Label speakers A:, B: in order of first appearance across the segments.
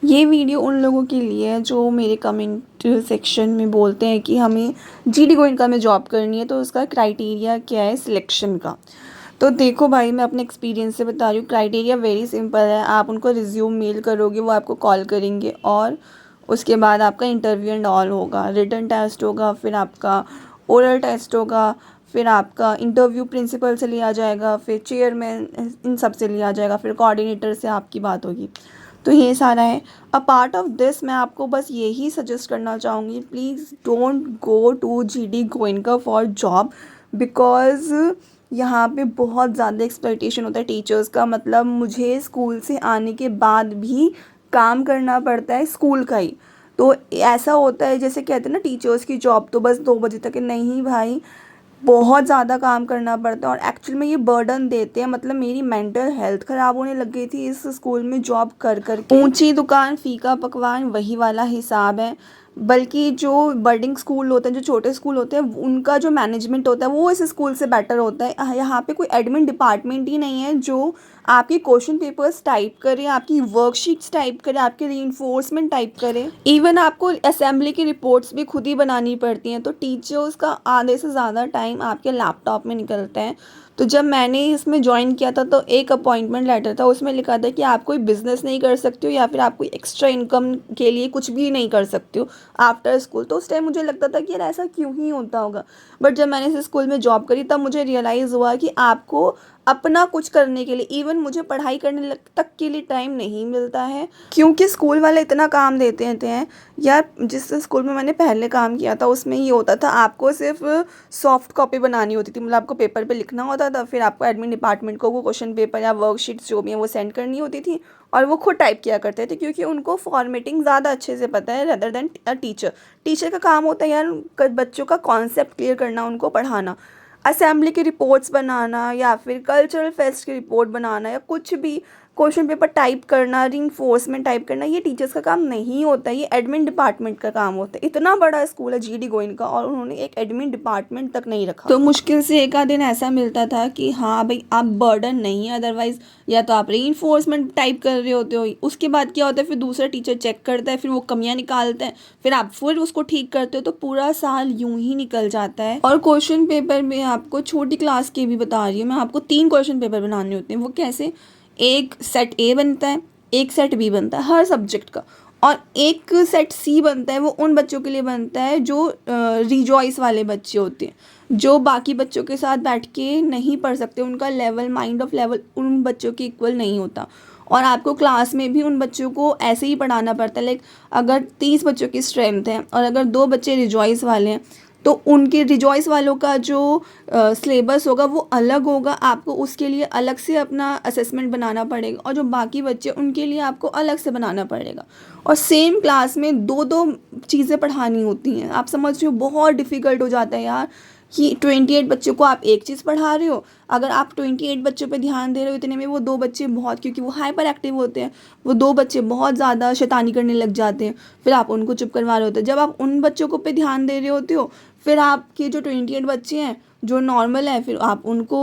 A: ये वीडियो उन लोगों के लिए है जो मेरे कमेंट सेक्शन में बोलते हैं कि हमें जीडी गोइंका में जॉब करनी है, तो उसका क्राइटेरिया क्या है सिलेक्शन का। तो देखो भाई, मैं अपने एक्सपीरियंस से बता रही हूँ, क्राइटेरिया वेरी सिंपल है। आप उनको रिज्यूम मेल करोगे, वो आपको कॉल करेंगे और उसके बाद आपका इंटरव्यू एंड ऑल होगा, रिटन टेस्ट होगा, फिर आपका ओरल टेस्ट होगा, फिर आपका इंटरव्यू प्रिंसिपल से लिया जाएगा, फिर चेयरमैन इन सब से लिया जाएगा, फिर कोऑर्डिनेटर से आपकी बात होगी। तो ये सारा है। अ पार्ट ऑफ दिस मैं आपको बस यही सजेस्ट करना चाहूँगी, please don't go to GD Goenka for job, because यहाँ पे बहुत ज़्यादा एक्सप्लॉइटेशन होता है टीचर्स का। मतलब मुझे स्कूल से आने के बाद भी काम करना पड़ता है स्कूल का ही। तो ऐसा होता है जैसे कहते हैं ना, टीचर्स की जॉब तो बस 2 बजे तक है। नहीं भाई, बहुत ज़्यादा काम करना पड़ता है और एक्चुअल में ये बर्डन देते हैं। मतलब मेरी मेंटल हेल्थ ख़राब होने लग गई थी इस स्कूल में जॉब कर कर के। ऊंची दुकान फीका पकवान वही वाला हिसाब है। बल्कि जो बर्डिंग स्कूल होते हैं, जो छोटे स्कूल होते हैं, उनका जो मैनेजमेंट होता है वो इस स्कूल से बेटर होता है। यहाँ पे कोई एडमिन डिपार्टमेंट ही नहीं है जो आपके क्वेश्चन पेपर्स टाइप करे, आपकी वर्कशीट्स टाइप करे, आपके रीइंफोर्समेंट टाइप करे। इवन आपको असेंबली की रिपोर्ट्स भी खुद ही बनानी पड़ती हैं। तो टीचर्स का आधे से ज़्यादा टाइम आपके लैपटॉप में निकलता है। तो जब मैंने इसमें ज्वाइन किया था तो एक अपॉइंटमेंट लेटर था, उसमें लिखा था कि आप कोई बिज़नेस नहीं कर सकते हो या फिर आप कोई एक्स्ट्रा इनकम के लिए कुछ भी नहीं कर सकते हो आफ्टर स्कूल। तो उस टाइम मुझे लगता था कि यार ऐसा क्यों ही होता होगा। बट जब मैंने इस स्कूल में जॉब करी तब मुझे रियलाइज़ हुआ कि आपको अपना कुछ करने के लिए, इवन मुझे पढ़ाई करने तक के लिए टाइम नहीं मिलता है, क्योंकि स्कूल वाले इतना काम देते हैं। यार जिस स्कूल में मैंने पहले काम किया था उसमें ये होता था, आपको सिर्फ सॉफ्ट कॉपी बनानी होती थी। मतलब आपको पेपर पे लिखना होता था, फिर आपको एडमिन डिपार्टमेंट को वो क्वेश्चन पेपर या वर्कशीट्स जो भी हैं वो सेंड करनी होती थी और वो खुद टाइप किया करते थे, क्योंकि उनको फॉर्मेटिंग ज़्यादा अच्छे से पता है रेदर देन टीचर। टीचर का काम होता है यार बच्चों का कॉन्सेप्ट क्लियर करना, उनको पढ़ाना। असेंबली की रिपोर्ट्स बनाना या फिर कल्चरल फेस्ट की रिपोर्ट बनाना या कुछ भी क्वेश्चन पेपर टाइप करना, रीइंफोर्समेंट टाइप करना, ये टीचर्स का काम नहीं होता, ये एडमिन डिपार्टमेंट का काम होता है। इतना बड़ा स्कूल है जीडी गोइनका और उन्होंने एक एडमिन डिपार्टमेंट तक नहीं रखा। तो मुश्किल से एक आध दिन ऐसा मिलता था कि हाँ भाई आप बर्डन नहीं है, अदरवाइज या तो आप रीइंफोर्समेंट टाइप कर रहे होते हो, उसके बाद क्या होता है फिर दूसरा टीचर चेक करता है, फिर वो कमियां निकालते हैं, फिर आप फिर उसको ठीक करते हो। तो पूरा साल यूं ही निकल जाता है। और क्वेश्चन पेपर में आपको छोटी क्लास के भी बता रही हूँ मैं, आपको 3 क्वेश्चन पेपर बनाने होते हैं। वो कैसे? एक सेट ए बनता है, एक सेट बी बनता है हर सब्जेक्ट का, और एक सेट सी बनता है। वो उन बच्चों के लिए बनता है जो रिजॉइस वाले बच्चे होते हैं, जो बाकी बच्चों के साथ बैठ के नहीं पढ़ सकते, उनका लेवल, माइंड ऑफ लेवल उन बच्चों के इक्वल नहीं होता। और आपको क्लास में भी उन बच्चों को ऐसे ही पढ़ाना पड़ता है। लाइक अगर 30 बच्चों की स्ट्रेंथ है और अगर 2 बच्चे रिजॉइस वाले हैं, तो उनके रिजॉइस वालों का जो सिलेबस होगा वो अलग होगा। आपको उसके लिए अलग से अपना असेसमेंट बनाना पड़ेगा, और जो बाकी बच्चे उनके लिए आपको अलग से बनाना पड़ेगा। और सेम क्लास में दो दो चीज़ें पढ़ानी होती हैं। आप समझ रहे हो, बहुत डिफ़िकल्ट हो जाता है यार कि 28 बच्चों को आप एक चीज़ पढ़ा रहे हो। अगर आप 28 बच्चों पे ध्यान दे रहे हो, इतने में वो 2 बच्चे बहुत, क्योंकि वो हाइपर एक्टिव होते हैं, वो 2 बच्चे बहुत ज़्यादा शैतानी करने लग जाते हैं, फिर आप उनको चुप करवा रहे होते हैं। जब आप उन बच्चों को पे ध्यान दे रहे होते हो, फिर आपके जो 28 बच्चे हैं जो नॉर्मल है, फिर आप उनको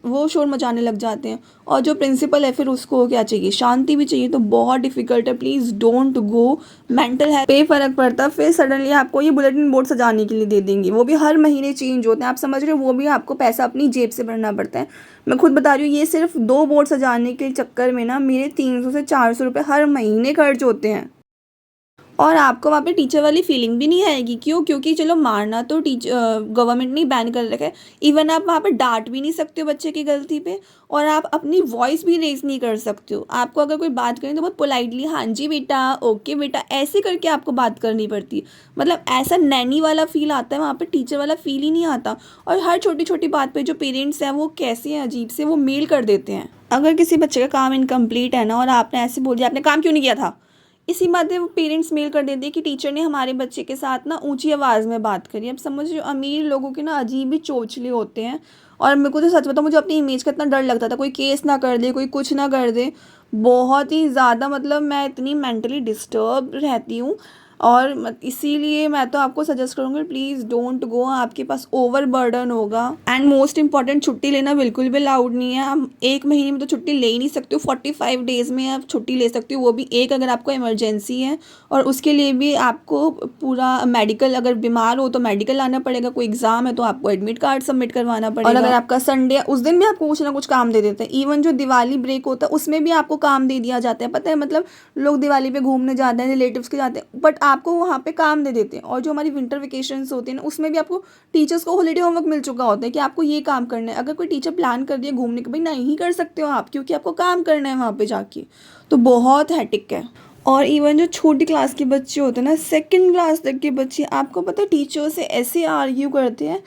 A: वो शोर मचाने लग जाते हैं। और जो प्रिंसिपल है फिर उसको क्या चाहिए, शांति भी चाहिए। तो बहुत डिफ़िकल्ट है, please don't go. Mental health पे फ़र्क पड़ता है। फिर सडनली आपको ये बुलेटिन बोर्ड सजाने के लिए दे देंगे, वो भी हर महीने चेंज होते हैं। आप समझ रहे हो, वो भी आपको पैसा अपनी जेब से भरना पड़ता है। मैं खुद बता रही हूँ, ये सिर्फ 2 बोर्ड सजाने के चक्कर में ना मेरे 300 से 400 रुपये हर महीने खर्च होते हैं। और आपको वहाँ पे टीचर वाली फीलिंग भी नहीं आएगी। क्यों? क्योंकि चलो मारना तो गवर्नमेंट ने बैन कर रखा है। इवन आप वहाँ पे डांट भी नहीं सकते हो बच्चे की गलती पे, और आप अपनी वॉइस भी रेज नहीं कर सकते हो। आपको अगर कोई बात करें तो बहुत पोलाइटली हाँ जी बेटा, ओके बेटा, ऐसे करके आपको बात करनी पड़ती है। मतलब ऐसा नैनी वाला फील आता है, वहाँ पे टीचर वाला फील ही नहीं आता। और हर छोटी छोटी बात पे जो पेरेंट्स हैं वो कैसे हैं, अजीब से वो मेल कर देते हैं। अगर किसी बच्चे का काम इनकम्प्लीट है ना, और आपने ऐसे बोल दिया आपने काम क्यों नहीं किया था, इसी बात पे वो पेरेंट्स मेल कर देते हैं कि टीचर ने हमारे बच्चे के साथ ना ऊंची आवाज़ में बात करी। अब समझ रहे हो, अमीर लोगों के ना अजीब ही चोचले होते हैं। और मेरे को तो सच बताऊं, मुझे अपनी इमेज का इतना डर लगता था, कोई केस ना कर दे, कोई कुछ ना कर दे। बहुत ही ज़्यादा, मतलब मैं इतनी मेंटली डिस्टर्ब रहती हूँ। और इसीलिए मैं तो आपको सजेस्ट करूँगी प्लीज़ डोंट गो, आपके पास ओवर बर्डन होगा। एंड मोस्ट इंपॉर्टेंट, छुट्टी लेना बिल्कुल भी अलाउड नहीं है। हम 1 महीने में तो छुट्टी ले ही नहीं सकते हो, 45 डेज़ में आप छुट्टी ले सकते हो, वो भी एक अगर आपको इमरजेंसी है, और उसके लिए भी आपको पूरा मेडिकल, अगर बीमार हो तो मेडिकल लाना पड़ेगा, कोई एग्ज़ाम है तो आपको एडमिट कार्ड सबमिट करवाना पड़ेगा। और अगर आपका संडे है उस दिन भी आपको कुछ ना कुछ काम दे देते हैं। इवन जो दिवाली ब्रेक होता है उसमें भी आपको काम दे दिया जाता है, पता है, मतलब लोग दिवाली पे घूमने जाते हैं, रिलेटिव्स के जाते हैं, बट आपको वहाँ पे काम दे देते हैं। और जो हमारी विंटर वेकेशंस होती है ना, उसमें भी आपको टीचर्स को हॉलीडे होमवर्क मिल चुका होता है कि आपको ये काम करना है। अगर कोई टीचर प्लान कर दिया घूमने का, भाई नहीं कर सकते हो आप, क्योंकि आपको काम करना है वहाँ पे जाके। तो बहुत हैटिक है। और इवन जो छोटी क्लास के बच्चे होते हैं ना, 2nd क्लास तक के बच्चे, आपको पता है टीचर से ऐसे आर्ग्यू करते हैं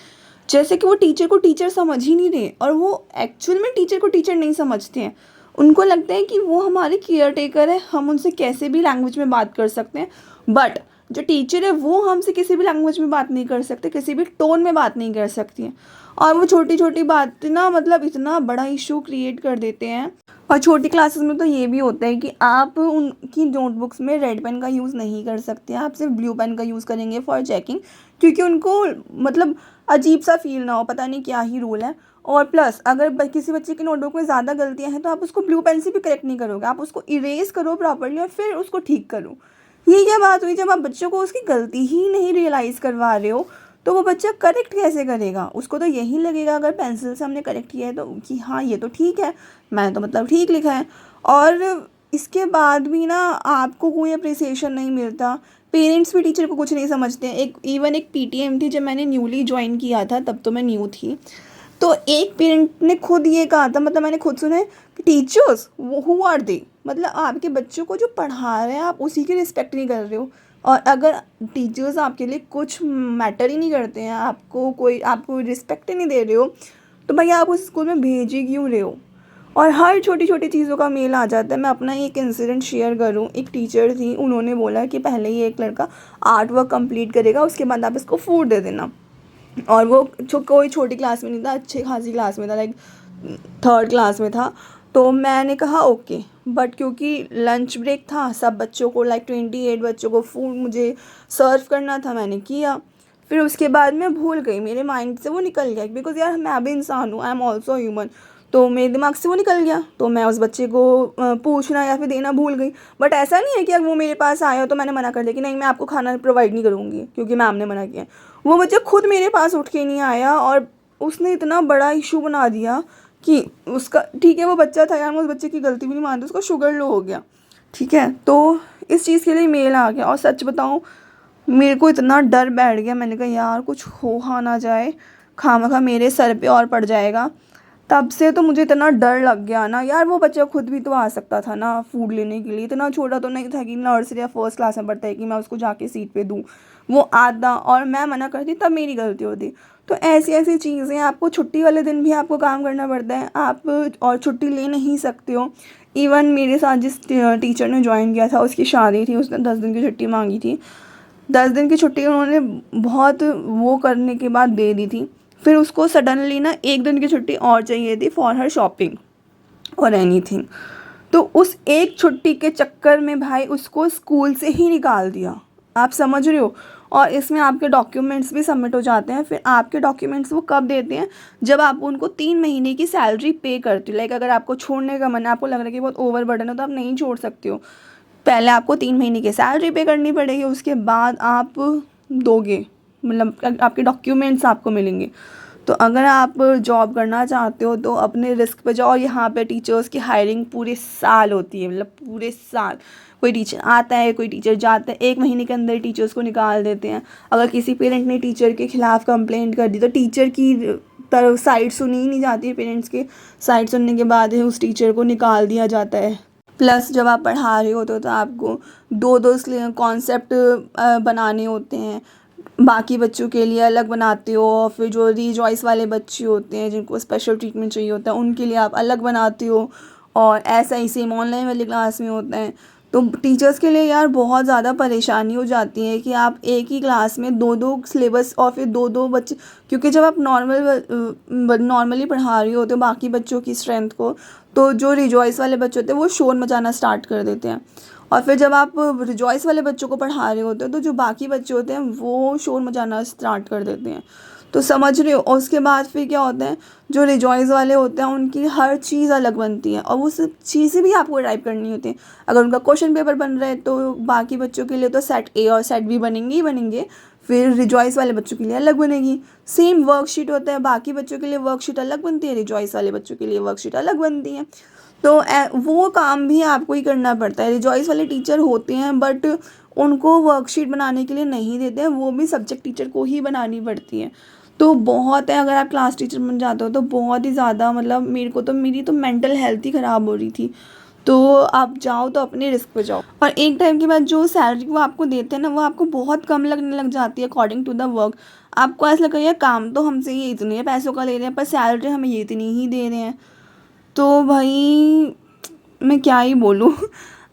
A: जैसे कि वो टीचर को टीचर समझ ही नहीं रहे, और वो एक्चुअल में टीचर को टीचर नहीं समझते हैं। उनको लगता है कि वो हमारे केयर टेकर है, हम उनसे कैसे भी लैंग्वेज में बात कर सकते हैं, बट जो टीचर है वो हमसे किसी भी लैंग्वेज में बात नहीं कर सकते, किसी भी टोन में बात नहीं कर सकती हैं। और वो छोटी छोटी बातें ना, मतलब इतना बड़ा इशू क्रिएट कर देते हैं। और छोटी क्लासेस में तो ये भी होता है कि आप उनकी नोटबुक्स में रेड पेन का यूज़ नहीं कर सकते, आप सिर्फ ब्लू पेन का यूज़ करेंगे फॉर चेकिंग, क्योंकि उनको मतलब अजीब सा फील ना हो, पता नहीं क्या ही रूल है। और प्लस अगर किसी बच्चे की नोटबुक में ज़्यादा गलतियाँ हैं तो आप उसको ब्लू पेन से भी करेक्ट नहीं करोगे, आप उसको इरेज करो प्रॉपरली और फिर उसको ठीक करो। ये क्या बात हुई, जब आप बच्चों को उसकी गलती ही नहीं रियलाइज़ करवा रहे हो तो वो बच्चा करेक्ट कैसे करेगा। उसको तो यही लगेगा अगर पेंसिल से हमने करेक्ट किया है तो कि हाँ ये तो ठीक है, मैंने तो मतलब ठीक लिखा है। और इसके बाद भी ना आपको कोई अप्रिसिएशन नहीं मिलता, पेरेंट्स भी टीचर को कुछ नहीं समझते हैं। एक पीटीएम थी, जब मैंने न्यूली ज्वाइन किया था तब तो मैं न्यू थी, तो एक पेरेंट ने खुद ये कहा था, मतलब मैंने खुद सुना है कि टीचर्स हु आर दे, मतलब आपके बच्चों को जो पढ़ा रहे हैं आप उसी की रिस्पेक्ट नहीं कर रहे हो। और अगर टीचर्स आपके लिए कुछ मैटर ही नहीं करते हैं, आपको रिस्पेक्ट ही नहीं दे रहे हो, तो भैया आप उस स्कूल में भेज ही क्यों रहे हो। और हर छोटी छोटी चीज़ों का मेल आ जाता है। मैं अपना एक इंसिडेंट शेयर करूं, एक टीचर थी, उन्होंने बोला कि पहले ही एक लड़का आर्ट वर्क कंप्लीट करेगा, उसके बाद आप इसको फूड दे देना। और वो कोई छोटी क्लास में नहीं था, अच्छी खासी क्लास में था, लाइक 3rd क्लास में था। तो मैंने कहा ओके, बट क्योंकि लंच ब्रेक था, सब बच्चों को लाइक 28 बच्चों को फूड मुझे सर्व करना था, मैंने किया। फिर उसके बाद मैं भूल गई, मेरे माइंड से वो निकल गया, बिकॉज़ यार मैं भी इंसान हूँ, आई एम ऑल्सो ह्यूमन। तो मेरे दिमाग से वो निकल गया, तो मैं उस बच्चे को पूछना या फिर देना भूल गई। बट ऐसा नहीं है कि अगर वो मेरे पास आया तो मैंने मना कर दिया कि नहीं मैं आपको खाना प्रोवाइड नहीं करूँगी क्योंकि मैम ने मना किया। वो बच्चा खुद मेरे पास उठ के नहीं आया, और उसने इतना बड़ा इशू बना दिया कि उसका, ठीक है वो बच्चा था यार, मैं उस बच्चे की गलती भी नहीं मानती, उसका शुगर लो हो गया, ठीक है। तो इस चीज़ के लिए मेल आ गया। और सच बताऊँ, मेरे को इतना डर बैठ गया, मैंने कहा यार कुछ हो हाँ ना जाए, खामखा मेरे सर पे और पड़ जाएगा। तब से तो मुझे इतना डर लग गया ना यार, वो बच्चा खुद भी तो आ सकता था ना फूड लेने के लिए, इतना छोटा तो नहीं था कि नर्सरी या 1st क्लास में पढ़ता है कि मैं उसको जाके सीट पे दूँ। वो आता और मैं मना करती तब मेरी गलती होती। तो ऐसी ऐसी चीज़ें, आपको छुट्टी वाले दिन भी आपको काम करना पड़ता है, आप और छुट्टी ले नहीं सकते हो। इवन मेरे साथ जिस टीचर ने ज्वाइन किया था उसकी शादी थी, उसने 10 दिन की छुट्टी मांगी थी। 10 दिन की छुट्टी उन्होंने बहुत वो करने के बाद दे दी थी। फिर उसको सडनली ना 1 दिन की छुट्टी और चाहिए थी फॉर हर शॉपिंग और एनीथिंग। तो उस एक छुट्टी के चक्कर में भाई उसको स्कूल से ही निकाल दिया, आप समझ रहे हो। और इसमें आपके डॉक्यूमेंट्स भी सबमिट हो जाते हैं। फिर आपके डॉक्यूमेंट्स वो कब देते हैं, जब आप उनको 3 महीने की सैलरी पे करते हो। लाइक अगर आपको छोड़ने का मन है, आपको लग रहा है कि बहुत ओवर बर्डन है, तो आप नहीं छोड़ सकते हो। पहले आपको 3 महीने की सैलरी पे करनी पड़ेगी, उसके बाद आप दोगे, मतलब आपके डॉक्यूमेंट्स आपको मिलेंगे। तो अगर आप जॉब करना चाहते हो तो अपने रिस्क पे जाओ। और यहाँ पे टीचर्स की हायरिंग पूरे साल होती है, मतलब पूरे साल कोई टीचर आता है कोई टीचर जाता है, 1 महीने के अंदर टीचर्स को निकाल देते हैं। अगर किसी पेरेंट ने टीचर के खिलाफ़ कंप्लेंट कर दी तो टीचर की तरफ साइड सुनी ही नहीं जाती है, पेरेंट्स के साइड सुनने के बाद ही उस टीचर को निकाल दिया जाता है। प्लस जब आप पढ़ा रहे होते हो तो आपको 2-2 कॉन्सेप्ट बनाने होते हैं, बाकी बच्चों के लिए अलग बनाते हो, और फिर जो रीजॉइस वाले बच्चे होते हैं जिनको स्पेशल ट्रीटमेंट चाहिए होता है उनके लिए आप अलग बनाते हो। और ऐसा ही सेम ऑनलाइन वाली क्लास में होता है। तो टीचर्स के लिए यार बहुत ज़्यादा परेशानी हो जाती है कि आप एक ही क्लास में 2-2 सिलेबस और फिर 2-2 बच्चे, क्योंकि जब आप नॉर्मली पढ़ा रही होते हो बाकी बच्चों की स्ट्रेंथ को, तो जो रिजॉइस वाले बच्चे होते हैं वो शोर मचाना स्टार्ट कर देते हैं। और फिर जब आप रिजॉइस वाले बच्चों को पढ़ा रहे होते हो तो जो बाकी बच्चे होते हैं वो शोर मचाना स्टार्ट कर देते हैं। तो समझ रहे हो, और उसके बाद फिर क्या होता है, जो रिजॉइस वाले होते हैं उनकी हर चीज़ अलग बनती है और वो सब चीज़ें भी आपको टाइप करनी होती है। अगर उनका क्वेश्चन पेपर बन रहा है तो बाकी बच्चों के लिए तो सेट ए और सेट बी बनेंगे ही बनेंगे, फिर रिजॉइस वाले बच्चों के लिए अलग बनेगी। सेम वर्कशीट होता है, बाकी बच्चों के लिए वर्कशीट अलग बनती है, रिजॉइस वाले बच्चों के लिए वर्कशीट अलग बनती है। तो वो काम भी आपको ही करना पड़ता है। रिजॉइस वाले टीचर होते हैं बट उनको वर्कशीट बनाने के लिए नहीं देते हैं, वो भी सब्जेक्ट टीचर को ही बनानी पड़ती है। तो बहुत है, अगर आप क्लास टीचर बन जाते हो तो बहुत ही ज़्यादा, मतलब मेरी तो मेंटल हेल्थ ही ख़राब हो रही थी। तो आप जाओ तो अपने रिस्क पे जाओ, और एक टाइम के बाद जो सैलरी वो आपको देते हैं ना वो आपको बहुत कम लगने लग जाती है अकॉर्डिंग टू द वर्क। आपको ऐसा लगेगा यार काम तो हमसे ये इतने पैसों का ले रहे हैं पर सैलरी हमें ये इतनी ही दे रहे हैं। तो भाई मैं क्या ही बोलूँ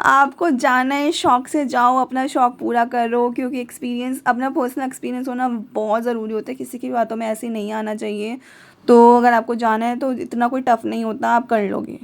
A: आपको जाना है शौक से जाओ, अपना शौक पूरा करो, क्योंकि एक्सपीरियंस, अपना पर्सनल एक्सपीरियंस होना बहुत ज़रूरी होता है, किसी की बातों में ऐसे नहीं आना चाहिए। तो अगर आपको जाना है तो इतना कोई टफ नहीं होता, आप कर लोगे।